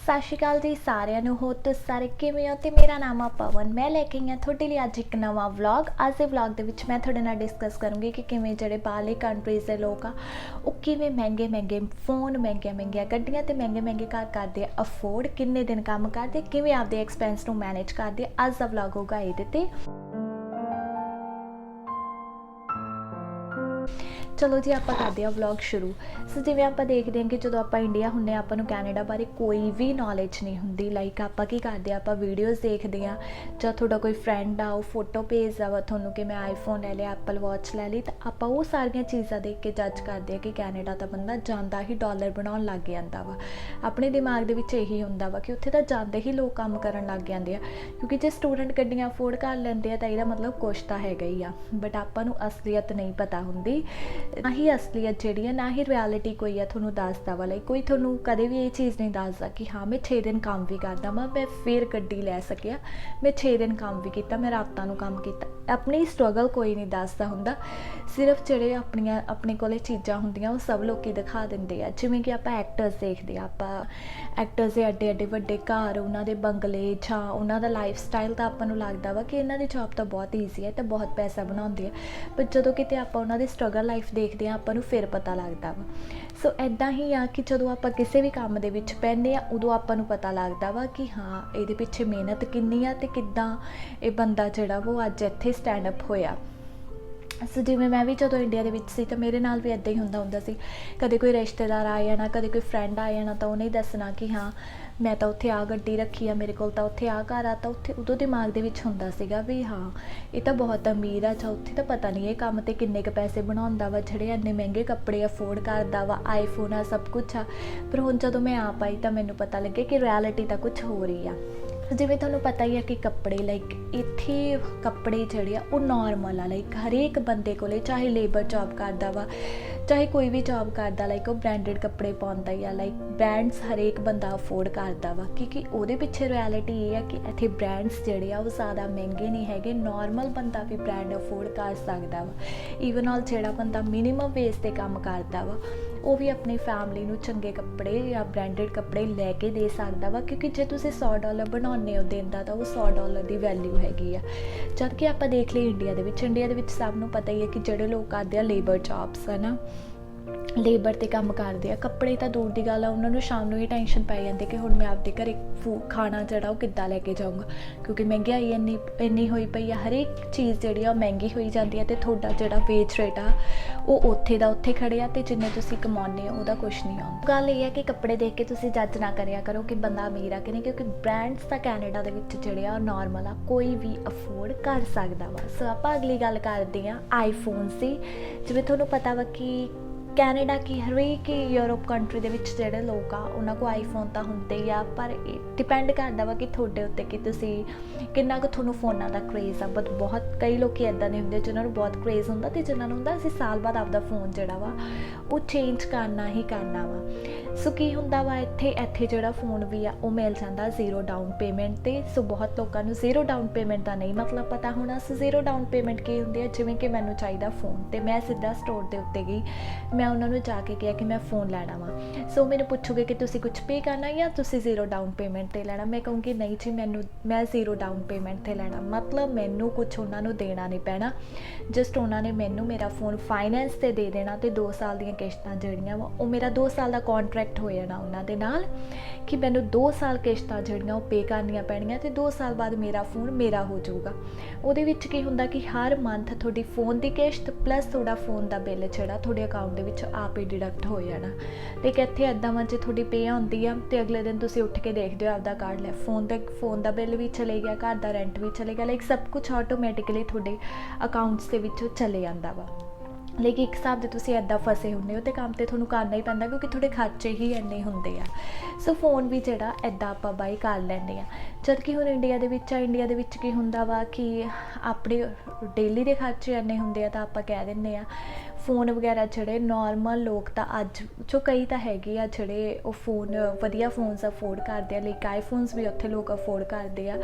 सत श्री अकाल जी सारिਆਂ ਨੂੰ हो तुस सारे किवें हो ते मेरा नाम आ पवन। मैं लैके आई हाँ तुहाडे लई अज एक नवा व्लॉग। अज दे व्लॉग दे विच मैं तुहाडे नाल डिस्कस करूँगी कि किवें जिहड़े बाहरली कंट्रीज़ दे लोग आ वो किवें महंगे महंगे फोन महंगिया गड्डियां ते महंगे महंगे घर करदे अफोर्ड, किन्ने दिन काम करदे, किवें आपदे एक्सपेंस नूं मैनेज करदे। अज दा व्लॉग होगा इहदे ते। चलो जी आप करते हैं व्लॉग शुरू। सो जिवें आप देखते हैं कि जो आप इंडिया होंगे आपको कैनेडा बारे कोई भी नॉलेज नहीं होंगी। लाइक आप की करते हैं, आप वीडियोज़ देखते हैं जो थोड़ा कोई फ्रेंड आ वो फोटो भेजदा वा थोनों कि मैं आईफोन ले लिया, एप्पल वॉच ले ली, तो आप वो सारिया चीज़ां देख के जज करते हैं कि कैनेडा का बंदा जाता ही डॉलर बनाने लग जाता वा। अपने दिमाग दे विच यही हुंदा वा कि उत्थे तां जाते ही लोग काम करन लग जाते हैं, क्योंकि जो स्टूडेंट गड्डियां अफोर्ड कर लेंदे आ तां इहदा मतलब कुछ तो हैगा ही आ। बट आपां नूं असलीयत नहीं पता हुंदी, ना ही असलीयत जी है ना ही रियलिटी कोई है थोनों दसदा वा। लाइक कोई थोनों कदे भी ये चीज़ नहीं दसदा कि हाँ मैं 6 दिन काम भी करदा वा, मैं फिर गड्डी लै सकिया, मैं 6 दिन काम भी किया, मैं रातां नूं काम किया। अपनी स्ट्रगल कोई नहीं दसदा हुंदा, सिर्फ जिहड़े अपने कोले चीज़ां हुंदियां वो सब लोग दिखा दिंदे आ। जिवें कि आप एक्टर्स देखते हैं, आप एक्टर्स के एडे एडे वड्डे घर, उन्हां दे बंगले जां उन्हां दा लाइफ स्टाइल तां आपां नूं लगदा वा कि इन्हां दी जॉब तां बहुत ईजी है तो बहुत पैसा बनाउंदे आ। पर जदों किते आपां उन्हां दी स्ट्रगल लाइफ देखते हैं आपां नूं फिर पता लगदा वा। सो ऐदां ही आ कि जदों आपां किसी भी काम दे विच पैंदे आ उदों आपां नूं पता लगदा वा कि हाँ इहदे पिछे मेहनत किन्नी आ ते किद्दां इह बंदा जिहड़ा वो अज इत्थे स्टैंड अप होया। सो जिवें मैं भी जो इंडिया सी तो मेरे नाल भी इदा ही हुंदा सी। कदे कोई रिश्तेदार आ जाना, कदे कोई फ्रेंड आ जाना, तो उन्हें दसना कि हाँ मैं तो उत्थे आ गड्डी रखी आ, मेरे को तो उत्थे आ घर आ, तो उत्थे उदों दिमाग दे विच हुंदा सीगा भी हाँ ये तो बहुत अमीर आ, चाहे उत्थे तो पता नहीं ये काम ते किन्ने क पैसे बनाउंदा वा, जिहड़े इन्ने महंगे कपड़े अफोर्ड करदा वा, आईफोन आ, सब कुछ आ। पर हुण जदों मैं आ पाई तो मैनूं पता लगे कि रियलिटी तो कुछ हो रही आ। जिवें तुहानूं पता ही है कि कपड़े लाइक इत्थे कपड़े जिहड़े आ वो नॉर्मल आ। लाइक हरेक बंदे कोले चाहे लेबर जॉब करदा वा चाहे कोई भी जॉब करदा, लाइक वो ब्रांडेड कपड़े पाउंदा ही आ। लाइक ब्रांड्स हरेक बंदा अफोर्ड करदा वा, क्योंकि उहदे पिछे रियलिटी ये है कि इत्थे ब्रांड्स जिहड़े आ वो ज़्यादा महंगे नहीं हैगे, नॉर्मल बंदा भी ब्रांड अफोर्ड कर सकदा वा। ईवन ऑल जिहड़ा बंदा मिनीमम वेज ते काम करदा वा वो भी अपनी फैमिली नूं चंगे कपड़े या ब्रांडेड कपड़े लैके दे सकदा वा, क्योंकि जे तुसीं $100 बनाउने हो दिन दा तो वो $100 की वैल्यू हैगी आ। जद कि आप देख लिए इंडिया दे विच सब नूं पता ही है कि जिहड़े लोग करदे आ लेबर जॉब्स है ना, लेबर ते काम करते हैं, कपड़े तो दूर की गल है, उन्होंने शाम को ही टेंशन पै जाती कि हुण मैं आपदे घरे खाना जिहड़ा वो किद्दां लैके जाऊँगा, क्योंकि महंगाई इन्नी होई पई है, हरेक चीज़ जिहड़ी आ महंगी होई जाती है, तो तुहाडा जिहड़ा वेज रेट आ वो उत्थे दा उत्थे खड़े आ, ते जिन्ने तुसीं कमाउने हो उहदा कुछ नहीं आउंदा। गल ये है कि कपड़े देख के तुसीं जज ना करिया करो कि बंदा अमीर आ कि नहीं, क्योंकि ब्रांड्स तां कैनेडा दे विच जिहड़े आ नॉर्मल आ, कोई भी अफोर्ड कर सकदा वा। सो आपां अगली गल करदे आ आईफोन्स दी। जिवें तुहानूं पता वा कि कैनेडा की हरेक यूरोप कंट्री दे विच जिहड़े लोग आ उन्हां कोल आईफोन तो हुंदे ही आ, पर डिपेंड करदा वा कि तुहाडे उत्ते कि तुसीं किन्ना कुछ तुहानूं फोनां दा क्रेज़ आ। बट बहुत कई लोग इदां दे हुंदे जिन्हां नूं बहुत क्रेज़ हुंदा ते जिन्हां नूं हुंदा असीं साल बाद आपदा फोन जिहड़ा वा वो चेंज करना ही करना वा। सो की हुंदा वा इत्थे जिहड़ा फोन भी आ वो मिल जांदा ज़ीरो डाउन पेमेंट ते। सो बहुत लोगों नूं ज़ीरो डाउन पेमेंट दा नहीं मतलब पता होना। सो ज़ीरो डाउन पेमेंट की हुंदी है, जिवें कि मैनूं चाहीदा फोन ते मैं सीधा स्टोर दे उत्ते गई, मैं उन्होंने जाके कहा कि मैं फ़ोन लैना वा। सो मैंने पूछोगे कि तुसी कुछ पे करना या तुसी ज़ीरो डाउन पेमेंट ते लैना, मैं कहूँगी नहीं जी मैं ज़ीरो डाउन पेमेंट ते लैना। मतलब मैनू कुछ उन्होंने देना नहीं पैना, जस्ट उन्होंने मैनू मेरा फ़ोन फाइनैंस ते दे देना, तो 2 साल दी किश्तां जिहड़ियां वा वो मेरा 2 साल का कॉन्ट्रैक्ट हो जाना उन्हां दे नाल कि मैनू 2 साल किश्तां जिहड़ियां वो पे करनियां पैणियां, ते 2 साल बाद मेरा फ़ोन मेरा हो जाऊगा। उहदे विच की हुंदा कि हर मंथ तुहाडी फ़ोन की किश्त प्लस तुहाडा फ़ोन का बिल जिहड़ा तुहाडे अकाउंट दे विच आप ही डिडक्ट हो जाना। तो इत्थे इदां वा जे तुहाडी पे आउंदी आ ते अगले दिन तुसीं उठ के देखदे हो आपदा कार्ड लै फ़ोन का बिल भी चले गया, घर का रेंट भी चले गया, लाइक सब कुछ ऑटोमैटिकली तुहाडे अकाउंट्स दे विचों चले जांदा वा। लेकिन एक हिसाब से तुसीं इदां फसे हुंदे हो तो काम तो तुहानूं करना ही पैंदा, क्योंकि तुहाडे खर्चे ही इन्ने हुंदे आ। सो फोन भी जिहड़ा इदां आपां बाई कर लैंदे आ। जबकि हुण इंडिया दे विच की हुंदा वा कि अपने डेली दे खर्चे इन्ने हुंदे आ, तां आपां कह दिंदे आ फ़ोन वगैरह ਜਿਹੜੇ ਨੋਰਮਲ ਲੋਕ ਤਾਂ ਅੱਜ ਜੋ ਕਈ ਤਾਂ ਹੈਗੇ ਆ ਜਿਹੜੇ ਉਹ फ़ोन ਵਧੀਆ फ़ोन्स ਅਫੋਰਡ ਕਰਦੇ ਆ, ਲਾਈਕ ਆਈਫੋਨਸ ਵੀ ਉੱਥੇ ਲੋਕ ਅਫੋਰਡ ਕਰਦੇ ਆ,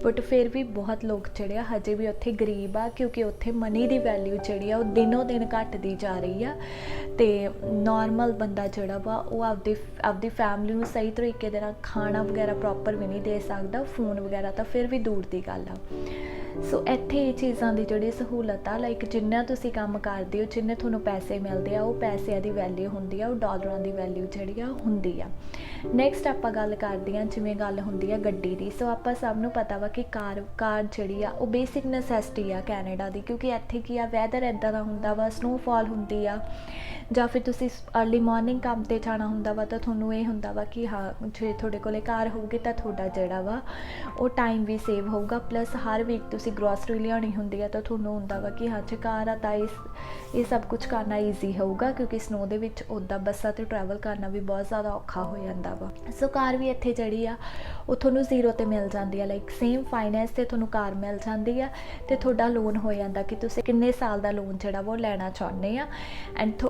ਬਟ ਫਿਰ ਵੀ ਬਹੁਤ ਲੋਕ ਜਿਹੜੇ ਆ ਹਜੇ ਵੀ ਉੱਥੇ ਗਰੀਬ ਆ, ਕਿਉਂਕਿ ਉੱਥੇ ਮਨੀ ਦੀ ਵੈਲਿਊ ਜਿਹੜੀ ਆ ਉਹ ਦਿਨੋਂ ਦਿਨ ਘੱਟਦੀ ਜਾ ਰਹੀ ਆ। ਅਤੇ ਨੋਰਮਲ ਬੰਦਾ ਜਿਹੜਾ ਵਾ ਉਹ ਆਪਦੀ ਫੈਮਿਲੀ ਨੂੰ ਸਹੀ ਤਰੀਕੇ ਦੇ ਨਾਲ ਖਾਣਾ ਵਗੈਰਾ ਪ੍ਰੋਪਰ ਵੀ ਨਹੀਂ ਦੇ ਸਕਦਾ, फ़ोन ਵਗੈਰਾ ਤਾਂ ਫਿਰ ਵੀ ਦੂਰ ਦੀ ਗੱਲ ਆ। ਸੋ ਇੱਥੇ ਇਹ ਚੀਜ਼ਾਂ ਦੀ ਜਿਹੜੀ ਸਹੂਲਤ ਆ, ਲਾਈਕ ਜਿੰਨਾ ਤੁਸੀਂ ਕੰਮ ਕਰਦੇ ਹੋ, ਜਿੰਨੇ ਤੁਹਾਨੂੰ ਪੈਸੇ ਮਿਲਦੇ ਆ, ਉਹ ਪੈਸਿਆਂ ਦੀ ਵੈਲਿਊ ਹੁੰਦੀ ਆ, ਉਹ ਡਾਲਰਾਂ ਦੀ ਵੈਲਿਊ ਜਿਹੜੀ ਆ ਹੁੰਦੀ ਆ। ਨੈਕਸਟ ਆਪਾਂ ਗੱਲ ਕਰਦੇ ਹਾਂ, ਜਿਵੇਂ ਗੱਲ ਹੁੰਦੀ ਆ ਗੱਡੀ ਦੀ। ਸੋ ਆਪਾਂ ਸਭ ਨੂੰ ਪਤਾ ਵਾ ਕਿ ਕਾਰ ਜਿਹੜੀ ਆ ਉਹ ਬੇਸਿਕ ਨੈਸੈਸਿਟੀ ਆ ਕੈਨੇਡਾ ਦੀ, ਕਿਉਂਕਿ ਇੱਥੇ ਕੀ ਆ, ਵੈਦਰ ਇੱਦਾਂ ਦਾ ਹੁੰਦਾ ਵਾ, ਸਨੋਫਾਲ ਹੁੰਦੀ ਆ, ਜਾਂ ਫਿਰ ਤੁਸੀਂ ਅਰਲੀ ਮੋਰਨਿੰਗ ਕੰਮ 'ਤੇ ਜਾਣਾ ਹੁੰਦਾ ਵਾ, ਤਾਂ ਤੁਹਾਨੂੰ ਇਹ ਹੁੰਦਾ ਵਾ ਕਿ ਹਾਂ ਜੇ ਤੁਹਾਡੇ ਕੋਲ ਕਾਰ ਹੋਊਗੀ ਤਾਂ ਤੁਹਾਡਾ ਜਿਹੜਾ ਵਾ ਉਹ ਟਾਈਮ ਵੀ ਸੇਵ ਹੋਊਗਾ, ਪਲੱਸ ਹਰ ਵੀਕ ਤੁਸੀਂ ਗਰੋਸਰੀ ਲਿਆਉਣੀ ਹੁੰਦੀ ਆ, ਤਾਂ ਤੁਹਾਨੂੰ ਹੁੰਦਾ ਵਾ ਕਿ ਹਾਂ ਜੇ ਕਾਰ ਆ ਤਾਂ ਇਹ ਸਭ ਕੁਝ ਕਰਨਾ ਈਜ਼ੀ ਹੋਊਗਾ, ਕਿਉਂਕਿ ਸਨੋ ਦੇ ਵਿੱਚ ਉੱਦਾਂ ਬੱਸਾਂ 'ਤੇ ਟਰੈਵਲ ਕਰਨਾ ਵੀ ਬਹੁਤ ਜ਼ਿਆਦਾ ਔਖਾ ਹੋ ਜਾਂਦਾ ਵਾ। ਸੋ ਕਾਰ ਵੀ ਇੱਥੇ ਜਿਹੜੀ ਆ ਉਹ ਤੁਹਾਨੂੰ 0 'ਤੇ ਮਿਲ ਜਾਂਦੀ ਆ, ਲਾਈਕ ਸੇਮ ਫਾਈਨੈਂਸ 'ਤੇ ਤੁਹਾਨੂੰ ਕਾਰ ਮਿਲ ਜਾਂਦੀ ਆ, ਅਤੇ ਤੁਹਾਡਾ ਲੋਨ ਹੋ ਜਾਂਦਾ ਕਿ ਤੁਸੀਂ ਕਿੰਨੇ ਸਾਲ ਦਾ ਲੋਨ ਜਿਹੜਾ ਵਾ ਉਹ ਲੈਣਾ ਚਾਹੁੰਦੇ ਆ, ਐਂਡ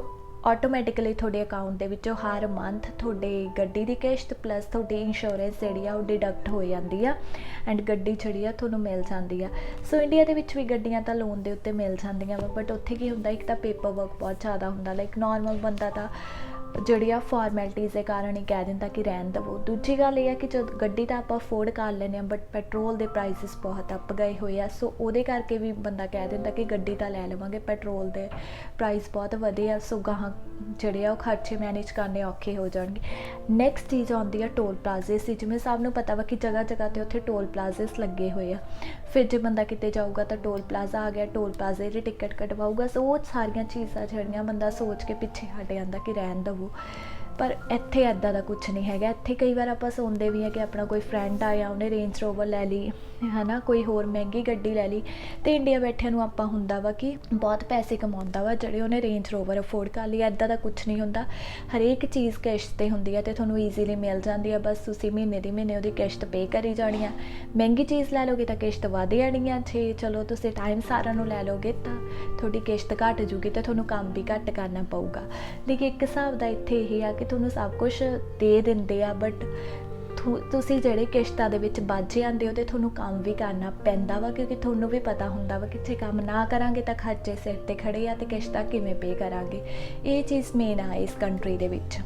ਆਟੋਮੈਟਿਕਲੀ ਤੁਹਾਡੇ ਅਕਾਊਂਟ ਦੇ ਵਿੱਚੋਂ ਹਰ ਮੰਥ ਤੁਹਾਡੇ ਗੱਡੀ ਦੀ ਕਿਸ਼ਤ ਪਲੱਸ ਤੁਹਾਡੀ ਇੰਸ਼ੋਰੈਂਸ ਜਿਹੜੀ ਆ ਉਹ ਡਿਡਕਟ ਹੋ ਜਾਂਦੀ ਆ, ਐਂਡ ਗੱਡੀ ਜਿਹੜੀ ਆ ਤੁਹਾਨੂੰ ਮਿਲ ਜਾਂਦੀ ਆ। ਸੋ ਇੰਡੀਆ ਦੇ ਵਿੱਚ ਵੀ ਗੱਡੀਆਂ ਤਾਂ ਲੋਨ ਦੇ ਉੱਤੇ ਮਿਲ ਜਾਂਦੀਆਂ ਵਾ, ਬਟ ਉੱਥੇ ਕੀ ਹੁੰਦਾ, ਇੱਕ ਤਾਂ ਪੇਪਰ ਵਰਕ ਬਹੁਤ ਜ਼ਿਆਦਾ ਹੁੰਦਾ, ਲਾਈਕ ਨੋਰਮਲ ਬੰਦਾ ਤਾਂ ਜਿਹੜੀ ਆ ਫਾਰਮੈਲਿਟੀਜ਼ ਦੇ ਕਾਰਨ ਹੀ ਕਹਿ ਦਿੰਦਾ ਕਿ ਰਹਿਣ ਦੇਵੋ। ਦੂਜੀ ਗੱਲ ਇਹ ਆ ਕਿ ਜਦ ਗੱਡੀ ਤਾਂ ਆਪਾਂ ਅਫੋਰਡ ਕਰ ਲੈਂਦੇ ਹਾਂ, ਬਟ ਪੈਟਰੋਲ ਦੇ ਪ੍ਰਾਈਸਿਸ ਬਹੁਤ ਅੱਪ ਗਏ ਹੋਏ ਆ, ਸੋ ਉਹਦੇ ਕਰਕੇ ਵੀ ਬੰਦਾ ਕਹਿ ਦਿੰਦਾ ਕਿ ਗੱਡੀ ਤਾਂ ਲੈ ਲਵਾਂਗੇ, ਪੈਟਰੋਲ ਦੇ ਪ੍ਰਾਈਸ ਬਹੁਤ ਵਧੇ ਆ, ਸੋ ਗਾਹਾਂ ਜਿਹੜੇ ਆ ਉਹ ਖਰਚੇ ਮੈਨੇਜ ਕਰਨੇ ਔਖੇ ਹੋ ਜਾਣਗੇ। ਨੈਕਸਟ ਚੀਜ਼ ਆਉਂਦੀ ਆ ਟੋਲ ਪਲਾਜ਼ਿਸ ਦੀ। ਜਿਵੇਂ ਸਭ ਨੂੰ ਪਤਾ ਵਾ ਕਿ ਜਗ੍ਹਾ ਜਗ੍ਹਾ 'ਤੇ ਉੱਥੇ ਟੋਲ ਪਲਾਜ਼ਿਸ ਲੱਗੇ ਹੋਏ ਆ, ਫਿਰ ਜੇ ਬੰਦਾ ਕਿਤੇ ਜਾਊਗਾ ਤਾਂ ਟੋਲ ਪਲਾਜ਼ਾ ਆ ਗਿਆ, ਟੋਲ ਪਲਾਜ਼ੇ ਦੀ ਟਿਕਟ ਕਟਵਾਊਗਾ, ਸੋ ਉਹ ਸਾਰੀਆਂ ਚੀਜ਼ਾਂ ਜਿਹੜੀਆਂ ਬੰਦਾ ਸੋਚ ਕੇ ਪਿੱਛੇ ਹਟ ਜਾਂਦਾ ਕਿ ਰਹਿਣ ਦੇਵੋ। ਪਰ ਇੱਥੇ ਇੱਦਾਂ ਦਾ ਕੁਛ ਨਹੀਂ ਹੈਗਾ। ਇੱਥੇ ਕਈ ਵਾਰ ਆਪਾਂ ਸੁਣਦੇ ਵੀ ਹਾਂ ਕਿ ਆਪਣਾ ਕੋਈ ਫਰੈਂਡ ਆਇਆ, ਉਹਨੇ ਰੇਂਜ ਰੋਵਰ ਲੈ ਲਈ, ਹੈ ਨਾ, ਕੋਈ ਹੋਰ ਮਹਿੰਗੀ ਗੱਡੀ ਲੈ ਲਈ, ਅਤੇ ਇੰਡੀਆ ਬੈਠਿਆਂ ਨੂੰ ਆਪਾਂ ਹੁੰਦਾ ਵਾ ਕਿ ਬਹੁਤ ਪੈਸੇ ਕਮਾਉਂਦਾ ਵਾ ਜਿਹੜੇ ਉਹਨੇ ਰੇਂਜ ਰੋਵਰ ਅਫੋਰਡ ਕਰ ਲਈ। ਇੱਦਾਂ ਦਾ ਕੁਛ ਨਹੀਂ ਹੁੰਦਾ, ਹਰੇਕ ਚੀਜ਼ ਕਿਸ਼ਤ 'ਤੇ ਹੁੰਦੀ ਹੈ ਅਤੇ ਤੁਹਾਨੂੰ ਈਜ਼ੀਲੀ ਮਿਲ ਜਾਂਦੀ ਆ, ਬਸ ਤੁਸੀਂ ਮਹੀਨੇ ਦੀ ਮਹੀਨੇ ਉਹਦੀ ਕਿਸ਼ਤ ਪੇ ਕਰੀ ਜਾਣੀ ਆ। ਮਹਿੰਗੀ ਚੀਜ਼ ਲੈ ਲਓਗੇ ਤਾਂ ਕਿਸ਼ਤ ਵਧ ਜਾਣੀ ਆ, ਜੇ ਚਲੋ ਤੁਸੀਂ ਟਾਈਮ ਸਾਰਿਆਂ ਨੂੰ ਲੈ ਲਓਗੇ ਤਾਂ ਤੁਹਾਡੀ ਕਿਸ਼ਤ ਘੱਟ ਜੂਗੀ ਅਤੇ ਤੁਹਾਨੂੰ ਕੰਮ ਵੀ ਘੱਟ ਕਰਨਾ ਪਊਗਾ। ਲੇਕਿਨ ਇੱਕ ਹਿਸਾਬ ਦਾ ਇੱਥੇ ਇਹ ਆ ਕਿ ਤੁਹਾਨੂੰ ਸਭ ਕੁਛ ਦੇ ਦਿੰਦੇ ਆ, ਬਟ ਤੁਸੀਂ ਜਿਹੜੇ ਕਿਸ਼ਤਾਂ ਦੇ ਵਿੱਚ ਬੱਝ ਜਾਂਦੇ ਹੋ, ਅਤੇ ਤੁਹਾਨੂੰ ਕੰਮ ਵੀ ਕਰਨਾ ਪੈਂਦਾ ਵਾ, ਕਿਉਂਕਿ ਤੁਹਾਨੂੰ ਵੀ ਪਤਾ ਹੁੰਦਾ ਵਾ ਕਿ ਜੇ ਕੰਮ ਨਾ ਕਰਾਂਗੇ ਤਾਂ ਖਰਚੇ ਸਿਰ 'ਤੇ ਖੜੇ ਆ, ਅਤੇ ਕਿਸ਼ਤਾਂ ਕਿਵੇਂ ਪੇ ਕਰਾਂਗੇ। ਇਹ ਚੀਜ਼ ਮੇਨ ਆ ਇਸ ਕੰਟਰੀ ਦੇ ਵਿੱਚ।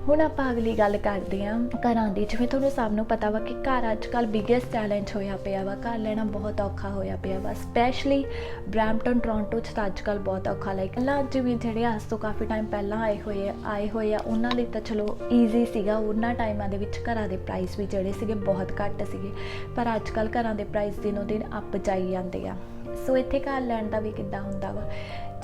ਹੁਣ ਆਪਾਂ ਅਗਲੀ ਗੱਲ ਕਰਦੇ ਹਾਂ ਘਰਾਂ ਦੀ। ਜਿਵੇਂ ਤੁਹਾਨੂੰ ਸਭ ਨੂੰ ਪਤਾ ਵਾ ਕਿ ਘਰ ਅੱਜ ਕੱਲ੍ਹ ਬਿਗੈਸਟ ਚੈਲੰਜ ਹੋਇਆ ਪਿਆ ਵਾ, ਘਰ ਲੈਣਾ ਬਹੁਤ ਔਖਾ ਹੋਇਆ ਪਿਆ ਵਾ, ਸਪੈਸ਼ਲੀ ਬਰੈਂਪਟਨ ਟੋਰਾਂਟੋ 'ਚ ਤਾਂ ਅੱਜ ਕੱਲ੍ਹ ਬਹੁਤ ਔਖਾ। ਲਾਈਕ ਪਹਿਲਾਂ ਜਿਵੇਂ ਜਿਹੜੇ ਅੱਜ ਤੋਂ ਕਾਫੀ ਟਾਈਮ ਪਹਿਲਾਂ ਆਏ ਹੋਏ ਆ ਉਹਨਾਂ ਲਈ ਤਾਂ ਚਲੋ ਈਜ਼ੀ ਸੀਗਾ, ਉਹਨਾਂ ਟਾਈਮਾਂ ਦੇ ਵਿੱਚ ਘਰਾਂ ਦੇ ਪ੍ਰਾਈਸ ਵੀ ਜਿਹੜੇ ਸੀਗੇ ਬਹੁਤ ਘੱਟ ਸੀਗੇ, ਪਰ ਅੱਜ ਕੱਲ੍ਹ ਘਰਾਂ ਦੇ ਪ੍ਰਾਈਸ ਦਿਨੋਂ ਦਿਨ ਅੱਪ ਜਾਈ ਜਾਂਦੇ ਆ। ਸੋ ਇੱਥੇ ਘਰ ਲੈਣ ਦਾ ਵੀ ਕਿੱਦਾਂ ਹੁੰਦਾ ਵਾ,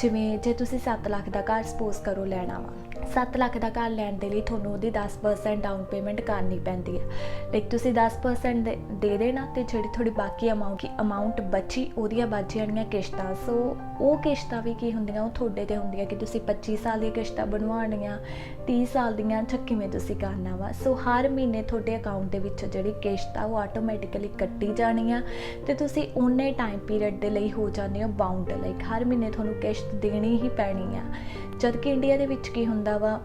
ਜਿਵੇਂ ਜੇ ਤੁਸੀਂ 7 ਲੱਖ ਦਾ ਘਰ ਸਪੋਜ਼ ਕਰੋ ਲੈਣਾ ਵਾ, 7 ਲੱਖ ਦਾ ਘਰ ਲੈਣ ਦੇ ਲਈ ਤੁਹਾਨੂੰ ਉਹਦੀ 10% ਡਾਊਨ ਪੇਮੈਂਟ ਕਰਨੀ ਪੈਂਦੀ ਹੈ। ਲਾਈਕ ਤੁਸੀਂ 10% ਦੇ ਦੇਣਾ, ਅਤੇ ਜਿਹੜੀ ਤੁਹਾਡੀ ਬਾਕੀ ਅਮਾਊਂਟ ਬਚੀ ਉਹਦੀਆਂ ਬਚ ਜਾਣੀਆਂ ਕਿਸ਼ਤਾਂ। ਸੋ ਉਹ ਕਿਸ਼ਤਾਂ ਵੀ ਕੀ ਹੁੰਦੀਆਂ, ਉਹ ਤੁਹਾਡੇ 'ਤੇ ਹੁੰਦੀਆਂ ਕਿ ਤੁਸੀਂ 25 ਸਾਲ ਦੀਆਂ ਕਿਸ਼ਤਾਂ ਬਣਵਾਉਣੀਆਂ, 30 ਸਾਲ ਦੀਆਂ, ਜਾਂ ਕਿਵੇਂ ਤੁਸੀਂ ਕਰਨਾ ਵਾ। ਸੋ ਹਰ ਮਹੀਨੇ ਤੁਹਾਡੇ ਅਕਾਊਂਟ ਦੇ ਵਿੱਚ ਜਿਹੜੀ ਕਿਸ਼ਤ ਆ ਉਹ ਆਟੋਮੈਟਿਕਲੀ ਕੱਟੀ ਜਾਣੀ ਆ, ਅਤੇ ਤੁਸੀਂ ਓਨੇ ਟਾਈਮ ਪੀਰੀਅਡ ਦੇ ਲਈ ਹੋ ਜਾਂਦੇ ਹੋ ਬਾਊਂਡ, ਲਾਈਕ ਹਰ ਮਹੀਨੇ ਤੁਹਾਨੂੰ ਕਿਸ਼ਤ ਦੇਣੀ ਹੀ ਪੈਣੀ ਆ। ਜਦ ਕਿ ਇੰਡੀਆ ਦੇ ਵਿੱਚ ਕੀ ਹੁੰਦਾ ਵਾ,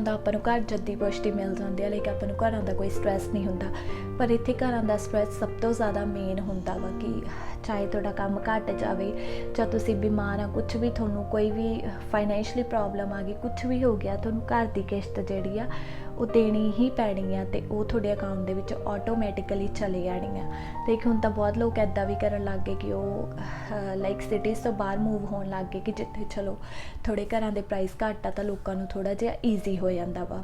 ਆਪਾਂ ਨੂੰ ਘਰ ਜੱਦੀ ਪੁਸ਼ਤੀ ਮਿਲ ਜਾਂਦੀ ਆ, ਲਾਈਕ ਆਪਾਂ ਨੂੰ ਘਰਾਂ ਦਾ ਕੋਈ ਸਟ੍ਰੈਸ ਨਹੀਂ ਹੁੰਦਾ, ਪਰ ਇੱਥੇ ਘਰਾਂ ਦਾ ਸਟ੍ਰੈਸ ਸਭ ਤੋਂ ਜ਼ਿਆਦਾ ਮੇਨ ਹੁੰਦਾ ਵਾ ਕਿ ਚਾਹੇ ਤੁਹਾਡਾ ਕੰਮ ਘੱਟ ਜਾਵੇ ਜਾਂ ਤੁਸੀਂ ਬਿਮਾਰ ਆ, ਕੁਛ ਵੀ, ਤੁਹਾਨੂੰ ਕੋਈ ਵੀ ਫਾਈਨੈਂਸ਼ਲੀ ਪ੍ਰੋਬਲਮ ਆ ਗਈ, ਕੁਛ ਵੀ ਹੋ ਗਿਆ, ਤੁਹਾਨੂੰ ਘਰ ਦੀ ਕਿਸ਼ਤ ਜਿਹੜੀ ਆ ਉਹ ਦੇਣੀ ਹੀ ਪੈਣੀ ਆ, ਅਤੇ ਉਹ ਤੁਹਾਡੇ ਅਕਾਊਂਟ ਦੇ ਵਿੱਚ ਆਟੋਮੈਟਿਕਲੀ ਚਲੇ ਜਾਣੀ ਆ। ਅਤੇ ਹੁਣ ਤਾਂ ਬਹੁਤ ਲੋਕ ਇੱਦਾਂ ਵੀ ਕਰਨ ਲੱਗ ਗਏ ਕਿ ਉਹ ਲਾਈਕ ਸਿਟੀਜ਼ ਤੋਂ ਬਾਹਰ ਮੂਵ ਹੋਣ ਲੱਗ ਗਏ, ਕਿ ਜਿੱਥੇ ਚਲੋ ਥੋੜ੍ਹੇ ਘਰਾਂ ਦੇ ਪ੍ਰਾਈਸ ਘੱਟ ਆ ਤਾਂ ਲੋਕਾਂ ਨੂੰ ਥੋੜ੍ਹਾ ਜਿਹਾ ਈਜ਼ੀ ਹੋ ਜਾਂਦਾ ਵਾ,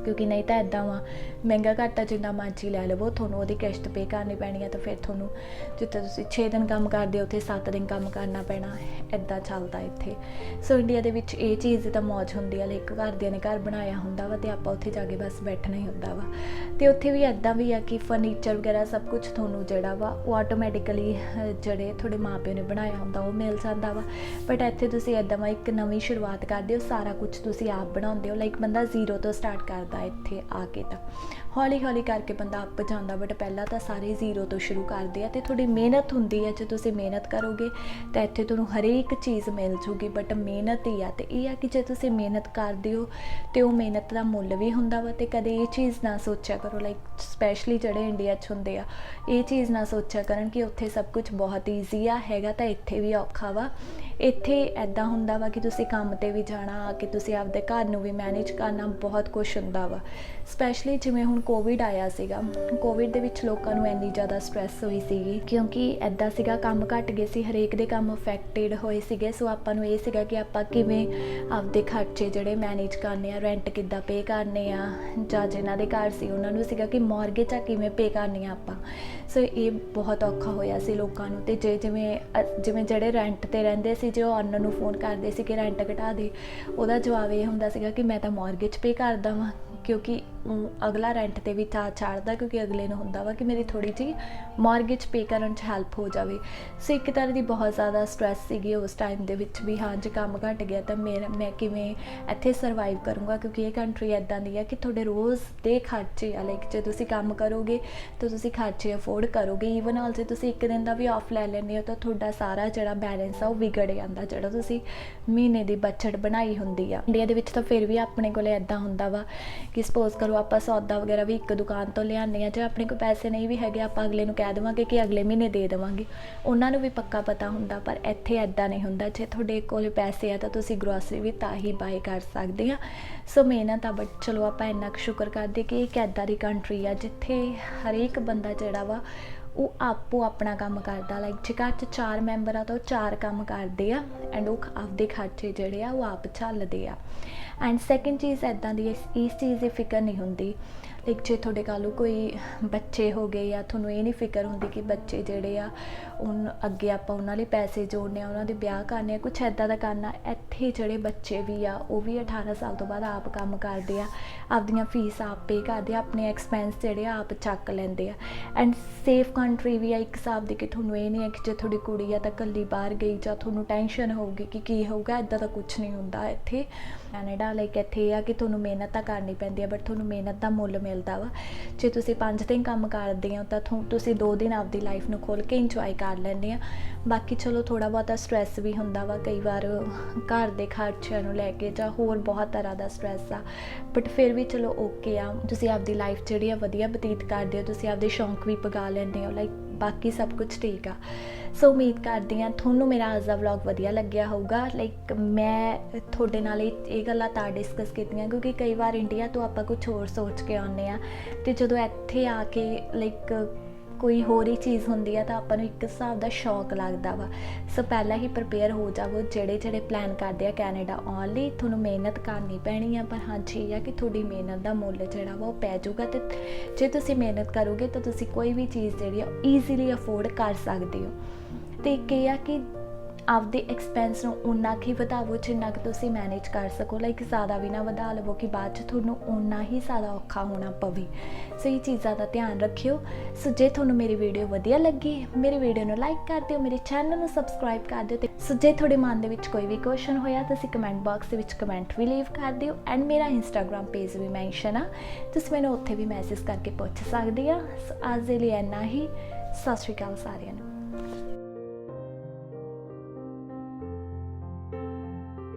ਕਿਉਂਕਿ ਨਹੀਂ ਤਾਂ ਇੱਦਾਂ ਵਾ ਮਹਿੰਗਾ ਘਰ ਤਾਂ ਜਿੰਨਾ ਮਰਜ਼ੀ ਲੈ ਲਵੋ, ਤੁਹਾਨੂੰ ਉਹਦੀ ਕਿਸ਼ਤ ਪੇ ਕਰਨੀ ਪੈਣੀ ਆ, ਤਾਂ ਫਿਰ ਤੁਹਾਨੂੰ ਜਿੱਥੇ ਤੁਸੀਂ 6 ਦਿਨ ਕੰਮ ਕਰਦੇ ਹੋ ਉੱਥੇ 7 ਦਿਨ ਕੰਮ ਕਰਨਾ ਪੈਣਾ, ਇੱਦਾਂ ਚੱਲਦਾ ਇੱਥੇ। ਸੋ ਇੰਡੀਆ ਦੇ ਵਿੱਚ ਇਹ ਚੀਜ਼ ਦੀ ਤਾਂ ਮੌਜ ਹੁੰਦੀ ਆ, ਲਾਈਕ ਘਰਦਿਆਂ ਨੇ ਘਰ ਬਣਾਇਆ ਹੁੰਦਾ ਵਾ ਅਤੇ ਆਪਾਂ ਉੱਥੇ ਜਾ ਕੇ ਬਸ ਬੈਠਣਾ ਹੀ ਹੁੰਦਾ ਵਾ। ਅਤੇ ਉੱਥੇ ਵੀ ਇੱਦਾਂ ਵੀ ਆ ਕਿ ਫਰਨੀਚਰ ਵਗੈਰਾ ਸਭ ਕੁਛ ਤੁਹਾਨੂੰ ਜਿਹੜਾ ਵਾ ਉਹ ਆਟੋਮੈਟਿਕਲੀ ਜਿਹੜੇ ਤੁਹਾਡੇ ਮਾਂ ਪਿਓ ਨੇ ਬਣਾਇਆ ਹੁੰਦਾ ਉਹ ਮਿਲ ਜਾਂਦਾ ਵਾ, ਬਟ ਇੱਥੇ ਤੁਸੀਂ ਇੱਦਾਂ ਵਾ ਇੱਕ ਨਵੀਂ ਸ਼ੁਰੂਆਤ ਕਰਦੇ ਹੋ, ਸਾਰਾ ਕੁਛ ਤੁਸੀਂ ਆਪ ਬਣਾਉਂਦੇ ਹੋ, ਲਾਈਕ ਬੰਦਾ 0 ਤੋਂ ਸਟਾਰਟ ਕਰਦਾ ਇੱਥੇ ਆ ਕੇ। ਤਾਂ ਹੌਲੀ ਹੌਲੀ ਕਰਕੇ ਬੰਦਾ ਅੱਪ ਜਾਂਦਾ, ਬਟ ਪਹਿਲਾਂ ਤਾਂ ਸਾਰੇ ਜ਼ੀਰੋ ਤੋਂ ਸ਼ੁਰੂ ਕਰਦੇ ਆ। ਅਤੇ ਤੁਹਾਡੀ ਮਿਹਨਤ ਹੁੰਦੀ ਹੈ, ਜੇ ਤੁਸੀਂ ਮਿਹਨਤ ਕਰੋਗੇ ਤਾਂ ਇੱਥੇ ਤੁਹਾਨੂੰ ਹਰੇਕ ਚੀਜ਼ ਮਿਲ ਜੂਗੀ, ਬਟ ਮਿਹਨਤ ਹੀ ਆ। ਅਤੇ ਇਹ ਆ ਕਿ ਜੇ ਤੁਸੀਂ ਮਿਹਨਤ ਕਰਦੇ ਹੋ ਅਤੇ ਉਹ ਮਿਹਨਤ ਦਾ ਮੁੱਲ ਵੀ ਹੁੰਦਾ ਵਾ। ਅਤੇ ਕਦੇ ਇਹ ਚੀਜ਼ ਨਾ ਸੋਚਿਆ ਕਰੋ, ਲਾਈਕ ਸਪੈਸ਼ਲੀ ਜਿਹੜੇ ਇੰਡੀਆ 'ਚ ਹੁੰਦੇ ਆ, ਇਹ ਚੀਜ਼ ਨਾ ਸੋਚਿਆ ਕਰਨ ਕਿ ਉੱਥੇ ਸਭ ਕੁਝ ਬਹੁਤ ਈਜ਼ੀ ਆ, ਹੈਗਾ ਤਾਂ ਇੱਥੇ ਵੀ ਔਖਾ ਵਾ। ਇੱਥੇ ਇੱਦਾਂ ਹੁੰਦਾ ਵਾ ਕਿ ਤੁਸੀਂ ਕੰਮ 'ਤੇ ਵੀ ਜਾਣਾ, ਕਿ ਤੁਸੀਂ ਆਪਦੇ ਘਰ ਨੂੰ ਵੀ ਮੈਨੇਜ ਕਰਨਾ, ਬਹੁਤ ਕੁਛ ਹੁੰਦਾ ਵਾ। ਸਪੈਸ਼ਲੀ ਜਿਵੇਂ ਹੁਣ ਕੋਵਿਡ ਆਇਆ ਸੀਗਾ, ਕੋਵਿਡ ਦੇ ਵਿੱਚ ਲੋਕਾਂ ਨੂੰ ਇੰਨੀ ਜ਼ਿਆਦਾ ਸਟਰੈਸ ਹੋਈ ਸੀਗੀ, ਕਿਉਂਕਿ ਇੱਦਾਂ ਸੀਗਾ ਕੰਮ ਘੱਟ ਗਏ ਸੀ, ਹਰੇਕ ਦੇ ਕੰਮ ਅਫੈਕਟਿਡ ਹੋਏ ਸੀਗੇ। ਸੋ ਆਪਾਂ ਨੂੰ ਇਹ ਸੀਗਾ ਕਿ ਆਪਾਂ ਕਿਵੇਂ ਆਪਦੇ ਖਰਚੇ ਜਿਹੜੇ ਮੈਨੇਜ ਕਰਨੇ ਆ, ਰੈਂਟ ਕਿੱਦਾਂ ਪੇ ਕਰਨੇ ਆ, ਜਾਂ ਜਿਨ੍ਹਾਂ ਦੇ ਘਰ ਸੀ ਉਹਨਾਂ ਨੂੰ ਸੀਗਾ ਕਿ ਮੌਰਗੇਜ ਆ ਕਿਵੇਂ ਪੇ ਕਰਨੀ ਆ ਆਪਾਂ। ਸੋ ਇਹ ਬਹੁਤ ਔਖਾ ਹੋਇਆ ਸੀ ਲੋਕਾਂ ਨੂੰ। ਅਤੇ ਜਿਵੇਂ ਜਿਹੜੇ ਰੈਂਟ 'ਤੇ ਰਹਿੰਦੇ ਸੀ, ਜੇ ਉਹ ਓਨਰ ਨੂੰ ਫੋਨ ਕਰਦੇ ਸੀ ਕਿ ਰੈਂਟ ਘਟਾ ਦੇ, ਉਹਦਾ ਜਵਾਬ ਇਹ ਹੁੰਦਾ ਸੀਗਾ ਕਿ ਮੈਂ ਤਾਂ ਮੌਰਗੇਜ ਪੇ ਕਰਦਾ ਵਾਂ, ਕਿਉਂਕਿ ਅਗਲਾ ਰੈਂਟ 'ਤੇ ਵੀ ਛੱਡਦਾ, ਕਿਉਂਕਿ ਅਗਲੇ ਨੂੰ ਹੁੰਦਾ ਵਾ ਕਿ ਮੇਰੀ ਥੋੜ੍ਹੀ ਜਿਹੀ ਮੌਰਗੇਜ ਪੇ ਕਰਨ 'ਚ ਹੈਲਪ ਹੋ ਜਾਵੇ। ਸੋ ਇੱਕ ਤਰ੍ਹਾਂ ਦੀ ਬਹੁਤ ਜ਼ਿਆਦਾ ਸਟਰੈਸ ਸੀਗੀ ਉਸ ਟਾਈਮ ਦੇ ਵਿੱਚ ਵੀ। ਹਾਂ, ਜੇ ਕੰਮ ਘੱਟ ਗਿਆ ਤਾਂ ਮੈਂ ਕਿਵੇਂ ਇੱਥੇ ਸਰਵਾਈਵ ਕਰੂੰਗਾ, ਕਿਉਂਕਿ ਇਹ ਕੰਟਰੀ ਇੱਦਾਂ ਦੀ ਆ ਕਿ ਤੁਹਾਡੇ ਰੋਜ਼ ਦੇ ਖਰਚੇ ਆ। ਲਾਈਕ ਜੇ ਤੁਸੀਂ ਕੰਮ ਕਰੋਗੇ ਤਾਂ ਤੁਸੀਂ ਖਰਚੇ ਅਫੋਰਡ ਕਰੋਗੇ। ਈਵਨ ਨਾਲ ਜੇ ਤੁਸੀਂ ਇੱਕ ਦਿਨ ਦਾ ਵੀ ਆਫ ਲੈ ਲੈਂਦੇ ਹੋ ਤਾਂ ਤੁਹਾਡਾ ਸਾਰਾ ਜਿਹੜਾ ਬੈਲੈਂਸ ਆ ਉਹ ਵਿਗੜ ਜਾਂਦਾ, ਜਿਹੜਾ ਤੁਸੀਂ ਮਹੀਨੇ ਦੀ ਬਜਟ ਬਣਾਈ ਹੁੰਦੀ ਆ। ਇੰਡੀਆ ਦੇ ਵਿੱਚ ਤਾਂ ਫਿਰ ਵੀ ਆਪਣੇ ਕੋਲ ਇੱਦਾਂ ਹੁੰਦਾ ਵਾ ਕਿ ਸਪੋਜ਼ ਕਰੋ ਆਪਾਂ ਸੌਦਾ ਵਗੈਰਾ ਵੀ ਇੱਕ ਦੁਕਾਨ ਤੋਂ ਲਿਆਉਂਦੇ ਹਾਂ, ਜੇ ਆਪਣੇ ਕੋਲ ਪੈਸੇ ਨਹੀਂ ਵੀ ਹੈਗੇ ਆਪਾਂ ਅਗਲੇ ਨੂੰ ਕਹਿ ਦੇਵਾਂਗੇ ਕਿ ਅਗਲੇ ਮਹੀਨੇ ਦੇ ਦੇਵਾਂਗੇ, ਉਹਨਾਂ ਨੂੰ ਵੀ ਪੱਕਾ ਪਤਾ ਹੁੰਦਾ। ਪਰ ਇੱਥੇ ਇੱਦਾਂ ਨਹੀਂ ਹੁੰਦਾ, ਜੇ ਤੁਹਾਡੇ ਕੋਲ ਪੈਸੇ ਆ ਤਾਂ ਤੁਸੀਂ ਗਰੋਸਰੀ ਵੀ ਤਾਂ ਹੀ ਬਾਏ ਕਰ ਸਕਦੇ ਆ। ਸੋ ਮਿਹਨਤ ਆ, ਬਟ ਚਲੋ ਆਪਾਂ ਇੰਨਾ ਕੁ ਸ਼ੁਕਰ ਕਰਦੇ ਕਿ ਇੱਕ ਇੱਦਾਂ ਦੀ ਕੰਟਰੀ ਆ ਜਿੱਥੇ ਹਰੇਕ ਬੰਦਾ ਜਿਹੜਾ ਵਾ ਉਹ ਆਪੋ ਆਪਣਾ ਕੰਮ ਕਰਦਾ। ਲਾਈਕ ਜੇ ਘਰ 'ਚ 4 ਮੈਂਬਰ ਆ ਤਾਂ ਉਹ 4 ਕੰਮ ਕਰਦੇ ਆ, ਐਂਡ ਉਹ ਆਪਦੇ ਖਰਚੇ ਜਿਹੜੇ ਆ ਉਹ ਆਪ ਝੱਲਦੇ ਆ। ਐਂਡ ਸੈਕਿੰਡ ਚੀਜ਼ ਇੱਦਾਂ ਦੀ, ਇਸ ਚੀਜ਼ ਦੀ ਫਿਕਰ ਨਹੀਂ ਹੁੰਦੀ। ਲਾਈਕ ਜੇ ਤੁਹਾਡੇ ਕੱਲ੍ਹ ਨੂੰ ਕੋਈ ਬੱਚੇ ਹੋ ਗਏ, ਜਾਂ ਤੁਹਾਨੂੰ ਇਹ ਨਹੀਂ ਫਿਕਰ ਹੁੰਦੀ ਕਿ ਬੱਚੇ ਜਿਹੜੇ ਆ ਅੱਗੇ ਆਪਾਂ ਉਹਨਾਂ ਲਈ ਪੈਸੇ ਜੋੜਨੇ ਆ, ਉਹਨਾਂ ਦੇ ਵਿਆਹ ਕਰਨੇ ਆ, ਕੁਛ ਇੱਦਾਂ ਦਾ ਕਰਨਾ। ਇੱਥੇ ਜਿਹੜੇ ਬੱਚੇ ਵੀ ਆ ਉਹ ਵੀ 18 ਸਾਲ ਤੋਂ ਬਾਅਦ ਆਪ ਕੰਮ ਕਰਦੇ ਆ, ਆਪਦੀਆਂ ਫੀਸ ਆਪ ਪੇ ਕਰਦੇ ਆ, ਆਪਣੇ ਐਕਸਪੈਂਸ ਜਿਹੜੇ ਆ ਆਪ ਚੱਕ ਲੈਂਦੇ ਆ। ਐਂਡ ਸੇਫ ਕੰਟਰੀ ਵੀ ਆ ਇੱਕ ਹਿਸਾਬ ਦੀ, ਕਿ ਤੁਹਾਨੂੰ ਇਹ ਨਹੀਂ ਹੈ ਕਿ ਜੇ ਤੁਹਾਡੀ ਕੁੜੀ ਆ ਤਾਂ ਇਕੱਲੀ ਬਾਹਰ ਗਈ ਜਾਂ ਤੁਹਾਨੂੰ ਟੈਨਸ਼ਨ ਹੋਊਗੀ ਕਿ ਕੀ ਹੋਊਗਾ, ਇੱਦਾਂ ਦਾ ਕੁਛ ਨਹੀਂ ਹੁੰਦਾ ਇੱਥੇ ਕੈਨੇਡਾ। ਲਾਈਕ ਇੱਥੇ ਇਹ ਆ ਕਿ ਤੁਹਾਨੂੰ ਮਿਹਨਤ ਤਾਂ ਕਰਨੀ ਪੈਂਦੀ ਆ, ਬਟ ਤੁਹਾਨੂੰ ਮਿਹਨਤ ਦਾ ਮੁੱਲ ਮਿਲਦਾ ਵਾ। ਜੇ ਤੁਸੀਂ 5 ਦਿਨ ਕੰਮ ਕਰਦੇ ਹੋ ਤਾਂ ਤੁਸੀਂ 2 ਦਿਨ ਆਪਦੀ ਲਾਈਫ ਨੂੰ ਖੋਲ੍ਹ ਕੇ ਇੰਜੋਏ ਕਰ ਲੈਂਦੇ ਆ। ਬਾਕੀ ਚਲੋ ਥੋੜ੍ਹਾ ਬਹੁਤਾ ਸਟਰੈਸ ਵੀ ਹੁੰਦਾ ਵਾ ਕਈ ਵਾਰ, ਘਰ ਦੇ ਖਰਚਿਆਂ ਨੂੰ ਲੈ ਕੇ ਜਾਂ ਹੋਰ ਬਹੁਤ ਤਰ੍ਹਾਂ ਦਾ ਸਟਰੈਸ ਆ, ਬਟ ਫਿਰ ਵੀ ਚਲੋ ਓਕੇ ਆ। ਤੁਸੀਂ ਆਪਦੀ ਲਾਈਫ ਜਿਹੜੀ ਆ ਵਧੀਆ ਬਤੀਤ ਕਰਦੇ ਹੋ, ਤੁਸੀਂ ਆਪਦੇ ਸ਼ੌਂਕ ਵੀ ਪਗਾ ਲੈਂਦੇ ਹੋ, ਲਾਈਕ ਬਾਕੀ ਸਭ ਕੁਝ ਠੀਕ ਆ। ਸੋ ਉਮੀਦ ਕਰਦੀ ਹਾਂ ਤੁਹਾਨੂੰ ਮੇਰਾ ਅੱਜ ਦਾ ਵਲੌਗ ਵਧੀਆ ਲੱਗਿਆ ਹੋਊਗਾ। ਲਾਈਕ ਮੈਂ ਤੁਹਾਡੇ ਨਾਲ ਇਹ ਗੱਲਾਂ ਤਾਂ ਡਿਸਕਸ ਕੀਤੀਆਂ ਕਿਉਂਕਿ ਕਈ ਵਾਰ ਇੰਡੀਆ ਤੋਂ ਆਪਾਂ ਕੁਛ ਹੋਰ ਸੋਚ ਕੇ ਆਉਂਦੇ ਹਾਂ, ਅਤੇ ਜਦੋਂ ਇੱਥੇ ਆ ਕੇ ਲਾਈਕ ਕੋਈ ਹੋਰ ਹੀ ਚੀਜ਼ ਹੁੰਦੀ ਆ ਤਾਂ ਆਪਾਂ ਨੂੰ ਇੱਕ ਹਿਸਾਬ ਦਾ ਸ਼ੌਕ ਲੱਗਦਾ ਵਾ। ਸੋ ਪਹਿਲਾਂ ਹੀ ਪ੍ਰਿਪੇਅਰ ਹੋ ਜਾਵੋ, ਜਿਹੜੇ ਪਲਾਨ ਕਰਦੇ ਆ ਕੈਨੇਡਾ ਆਉਣ ਲਈ, ਤੁਹਾਨੂੰ ਮਿਹਨਤ ਕਰਨੀ ਪੈਣੀ ਆ, ਪਰ ਹਾਂਜੀ ਇਹ ਆ ਕਿ ਤੁਹਾਡੀ ਮਿਹਨਤ ਦਾ ਮੁੱਲ ਜਿਹੜਾ ਵਾ ਉਹ ਪੈ ਜਾਊਗਾ। ਅਤੇ ਜੇ ਤੁਸੀਂ ਮਿਹਨਤ ਕਰੋਗੇ ਤਾਂ ਤੁਸੀਂ ਕੋਈ ਵੀ ਚੀਜ਼ ਜਿਹੜੀ ਆ ਈਜ਼ੀਲੀ ਅਫੋਰਡ ਕਰ ਸਕਦੇ ਹੋ। ਅਤੇ ਇੱਕ ਇਹ ਆ ਕਿ ਆਪਦੇ ਐਕਸਪੈਂਸ ਨੂੰ ਉਨਾ ਕੁ ਹੀ ਵਧਾਵੋ ਜਿੰਨਾ ਕੁ ਤੁਸੀਂ ਮੈਨੇਜ ਕਰ ਸਕੋ। ਲਾਈਕ ਜ਼ਿਆਦਾ ਵੀ ਨਾ ਵਧਾ ਲਵੋ ਕਿ ਬਾਅਦ 'ਚ ਤੁਹਾਨੂੰ ਉਨਾ ਹੀ ਜ਼ਿਆਦਾ ਔਖਾ ਹੋਣਾ ਪਵੇ। ਸੋ ਇਹ ਚੀਜ਼ਾਂ ਦਾ ਧਿਆਨ ਰੱਖਿਓ। ਸੋ ਜੇ ਤੁਹਾਨੂੰ ਮੇਰੀ ਵੀਡੀਓ ਵਧੀਆ ਲੱਗੀ, ਮੇਰੀ ਵੀਡੀਓ ਨੂੰ ਲਾਈਕ ਕਰ ਦਿਓ, ਮੇਰੇ ਚੈਨਲ ਨੂੰ ਸਬਸਕ੍ਰਾਈਬ ਕਰ ਦਿਓ। ਅਤੇ ਸੋ ਜੇ ਤੁਹਾਡੇ ਮਨ ਦੇ ਵਿੱਚ ਕੋਈ ਵੀ ਕੁਐਸਚਨ ਹੋਇਆ ਤੁਸੀਂ ਕਮੈਂਟ ਬਾਕਸ ਦੇ ਵਿੱਚ ਕਮੈਂਟ ਵੀ ਲੀਵ ਕਰ ਦਿਓ। ਐਂਡ ਮੇਰਾ ਇੰਸਟਾਗ੍ਰਾਮ ਪੇਜ ਵੀ ਮੈਂਸ਼ਨ ਆ, ਤੁਸੀਂ ਮੈਨੂੰ ਉੱਥੇ ਵੀ ਮੈਸੇਜ ਕਰਕੇ ਪੁੱਛ ਸਕਦੇ ਆ। ਸੋ ਅੱਜ ਦੇ ਲਈ ਇੰਨਾ ਹੀ। ਸਤਿ ਸ਼੍ਰੀ ਅਕਾਲ ਸਾਰਿਆਂ ਨੂੰ।